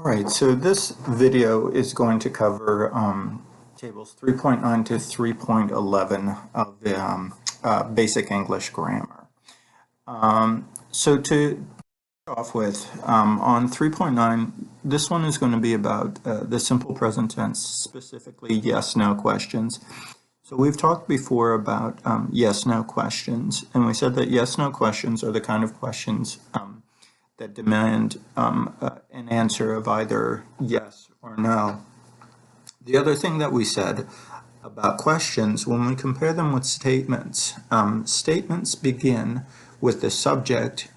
All right, so this video is going to cover tables 3.9 to 3.11 of the basic English grammar. So to start off with, on 3.9, this one is going to be about the simple present tense, specifically yes-no questions. So we've talked before about yes-no questions, and we said that yes-no questions are the kind of questions that demand an answer of either yes or no. The other thing that we said about questions, when we compare them with statements, statements begin with the subject,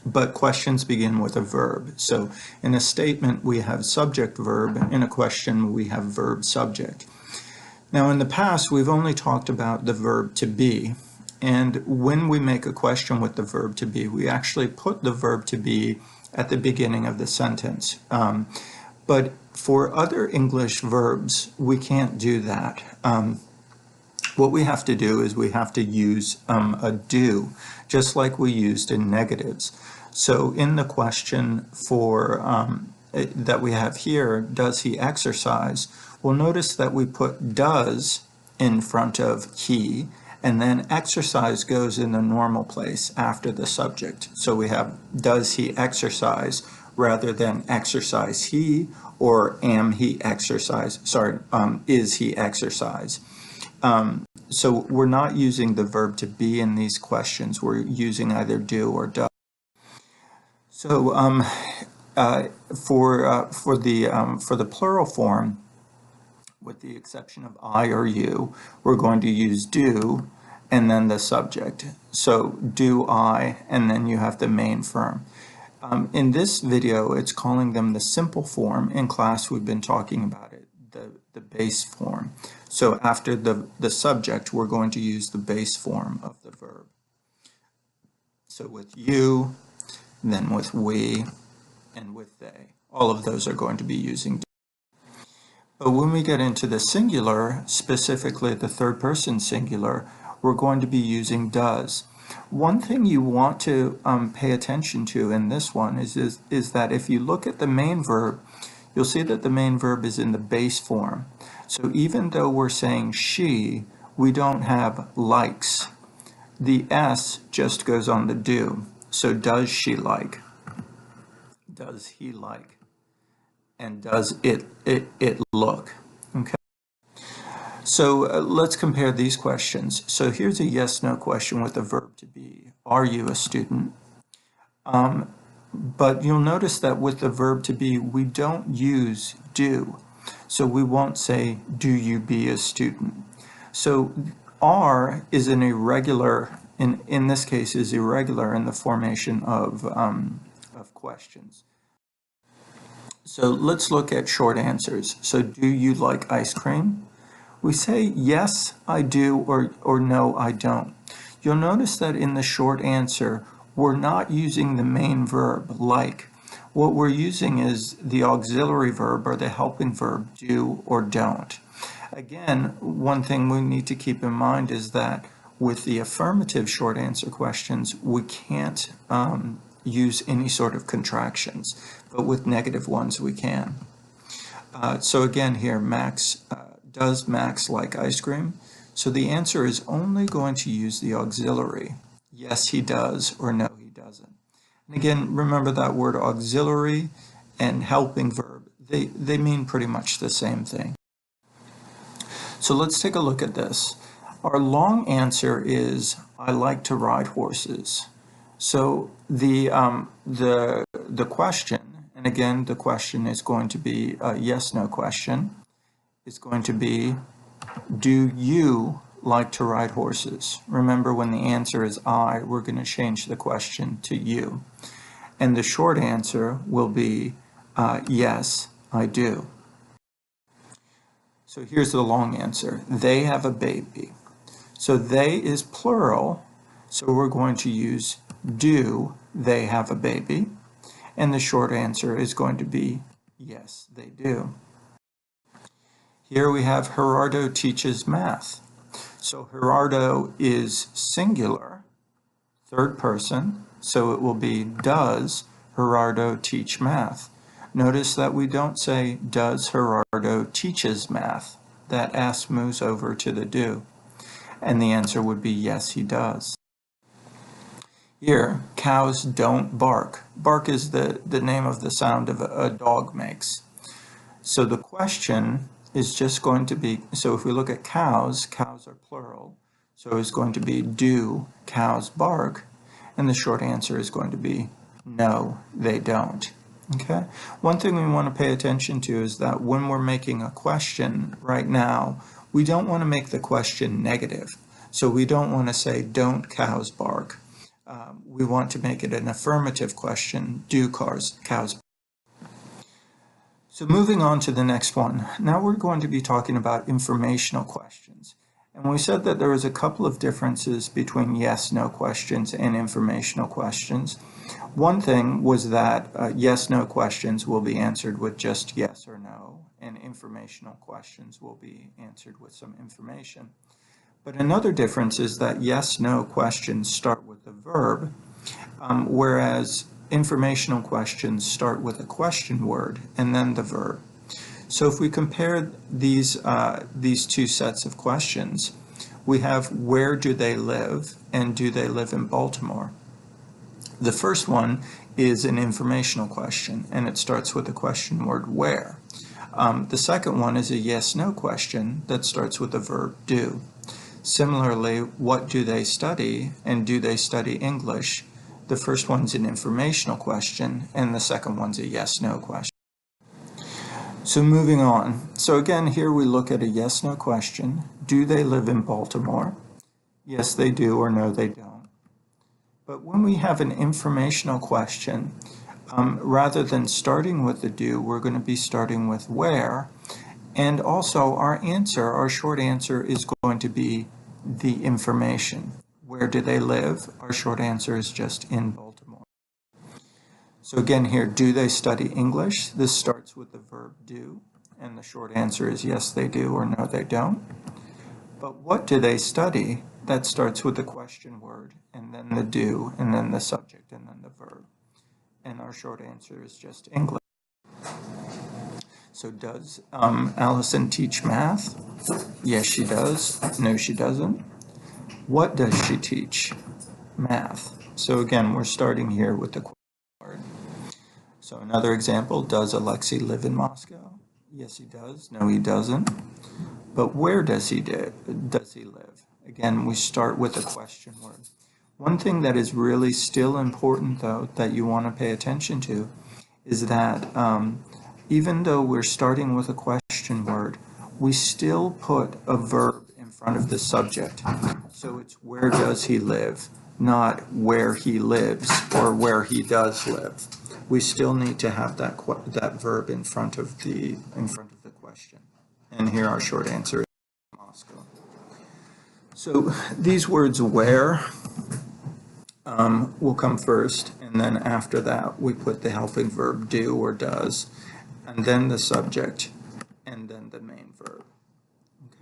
but questions begin with a verb. So in a statement we have subject verb, in a question we have verb subject. Now in the past we've only talked about the verb to be. And when we make a question with the verb to be, we actually put the verb to be at the beginning of the sentence. But for other English verbs, we can't do that. What we have to do is we have to use a do, just like we used in negatives. So in the question for that we have here, does he exercise? We'll notice that we put does in front of he, and then exercise goes in the normal place after the subject. So we have does he exercise rather than exercise he, or am he exercise, sorry, is he exercise. So we're not using the verb to be in these questions. We're using either do or does. So for the plural form, with the exception of I or you, we're going to use do and then the subject. So do I, and then you have the main form. In this video, it's calling them the simple form. In class, we've been talking about it, the base form. So after the subject, we're going to use the base form of the verb. So with you, then with we, and with they. All of those are going to be using do. But when we get into the singular, specifically the third person singular, we're going to be using does. One thing you want to pay attention to in this one is that if you look at the main verb, you'll see that the main verb is in the base form. So even though we're saying she, we don't have likes. The S just goes on the do. So does she like? Does he like? And does it look? Okay. So let's compare these questions. So here's a yes-no question with a verb to be. Are you a student? But you'll notice that with the verb to be, we don't use do. So we won't say, do you be a student? So are is an irregular, in this case, is irregular in the formation of questions. So let's look at short answers. So do you like ice cream? We say yes, I do, or no, I don't. You'll notice that in the short answer, we're not using the main verb, like. What we're using is the auxiliary verb or the helping verb, do or don't. Again, one thing we need to keep in mind is that with the affirmative short answer questions, we can't use any sort of contractions, but with negative ones we can. So again here, Max, does Max like ice cream? So the answer is only going to use the auxiliary. Yes, he does, or no, he doesn't. And again, remember that word auxiliary and helping verb, they mean pretty much the same thing. So let's take a look at this. Our long answer is, I like to ride horses. So the question, and again, the question is going to be a yes-no question, is going to be, do you like to ride horses? Remember, when the answer is I, we're going to change the question to you. And the short answer will be, yes, I do. So here's the long answer. They have a baby. So they is plural, so we're going to use do they have a baby? And the short answer is going to be, yes, they do. Here we have Gerardo teaches math. So Gerardo is singular, third person, so it will be, does Gerardo teach math? Notice that we don't say, does Gerardo teaches math? That S moves over to the do. And the answer would be yes, he does. Here, cows don't bark. Bark is the name of the sound a dog makes. So the question is just going to be, so if we look at cows, cows are plural. So it's going to be, do cows bark? And the short answer is going to be, no, they don't. Okay? One thing we want to pay attention to is that when we're making a question right now, we don't want to make the question negative. So we don't want to say, don't cows bark. We want to make it an affirmative question, do cows bark? So moving on to the next one. Now we're going to be talking about informational questions. And we said that there was a couple of differences between yes-no questions and informational questions. One thing was that yes-no questions will be answered with just yes or no, and informational questions will be answered with some information. But another difference is that yes-no questions start with the verb, whereas informational questions start with a question word and then the verb. So if we compare these two sets of questions, we have where do they live and do they live in Baltimore? The first one is an informational question, and it starts with the question word where. The second one is a yes-no question that starts with the verb do. Similarly, what do they study and do they study English? The first one's an informational question, and the second one's a yes-no question. So moving on. So again, here we look at a yes-no question. Do they live in Baltimore? Yes, they do, or no, they don't. But when we have an informational question, rather than starting with the do, we're going to be starting with where. And also our answer, our short answer, is going to be the information. Where do they live? Our short answer is just in Baltimore. So again here, do they study English? This starts with the verb do, and the short answer is yes, they do, or no, they don't. But what do they study? That starts with the question word, and then the do, and then the subject, and then the verb. And our short answer is just English. So does Allison teach math? Yes, she does. No, she doesn't. What does she teach? Math. So again, we're starting here with the question word. So another example, does Alexei live in Moscow? Yes, he does. No, he doesn't. But where does he live? Again, we start with a question word. One thing that is really still important, though, that you want to pay attention to is that even though we're starting with a question word, we still put a verb in front of the subject. So it's where does he live, not where he lives or where he does live. We still need to have that verb in front of the question. And here our short answer is Moscow. So these words where will come first, and then after that we put the helping verb do or does, and then the subject, and then the main verb.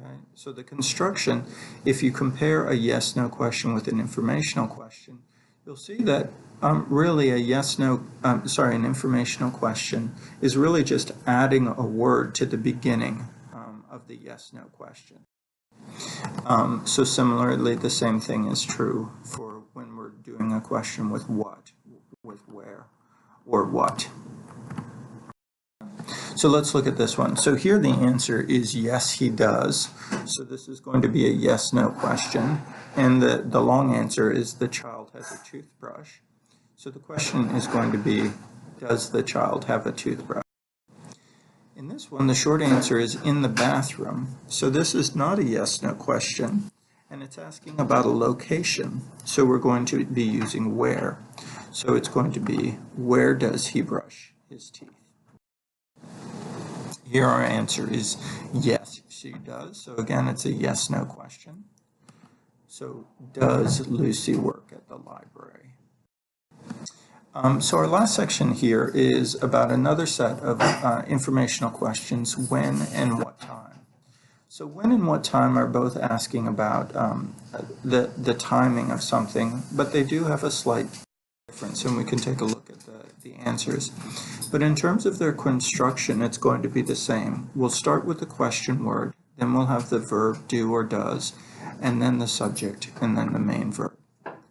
Okay, so the construction, if you compare a yes-no question with an informational question, you'll see that really an informational question is really just adding a word to the beginning of the yes-no question. So similarly, the same thing is true for when we're doing a question with what, with where, or what. So let's look at this one. So here the answer is yes, he does. So this is going to be a yes-no question. And the long answer is the child has a toothbrush. So the question is going to be, does the child have a toothbrush? In this one, the short answer is in the bathroom. So this is not a yes-no question, and it's asking about a location. So we're going to be using where. So it's going to be, where does he brush his teeth? Here our answer is yes, she does. So again, it's a yes-no question. So does Lucy work at the library? So our last section here is about another set of informational questions, when and what time. So when and what time are both asking about the timing of something, but they do have a slight difference, and we can take a look at the answers. But in terms of their construction, it's going to be the same. We'll start with the question word, then we'll have the verb do or does, and then the subject, and then the main verb.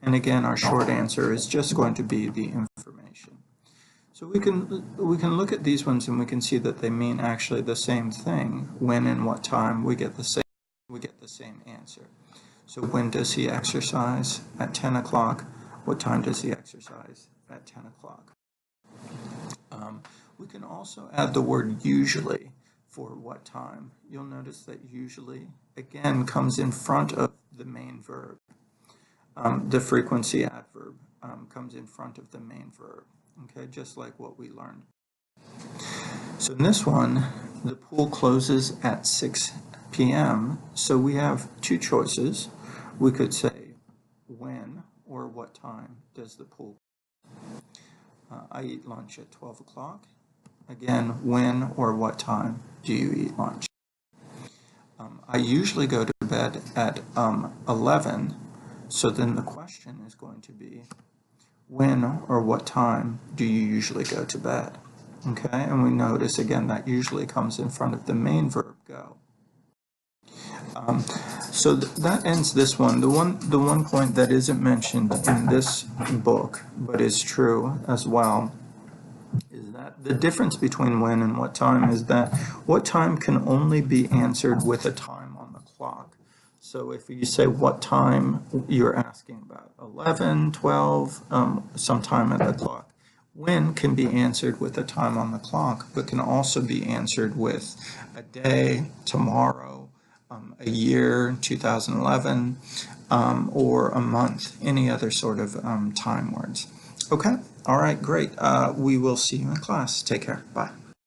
And again, our short answer is just going to be the information. So we can look at these ones and we can see that they mean actually the same thing. When and what time, we get the same answer. So when does he exercise? At 10 o'clock. What time does he exercise? At 10 o'clock. We can also add the word usually for what time. You'll notice that usually, again, comes in front of the main verb. The frequency adverb comes in front of the main verb, okay, just like what we learned. So in this one, the pool closes at 6 p.m., so we have two choices. We could say when or what time does the pool close. I eat lunch at 12 o'clock. Again, when or what time do you eat lunch? I usually go to bed at 11, so then the question is going to be, when or what time do you usually go to bed? Okay, and we notice again that usually comes in front of the main verb go. So that ends this one. The one point that isn't mentioned in this book, but is true as well, is that the difference between when and what time is that what time can only be answered with a time on the clock. So if you say what time, you're asking about 11, 12, some time at the clock. When can be answered with a time on the clock, but can also be answered with a day, tomorrow, a year, 2011, or a month, any other sort of time words. Okay, all right, great. We will see you in class. Take care. Bye.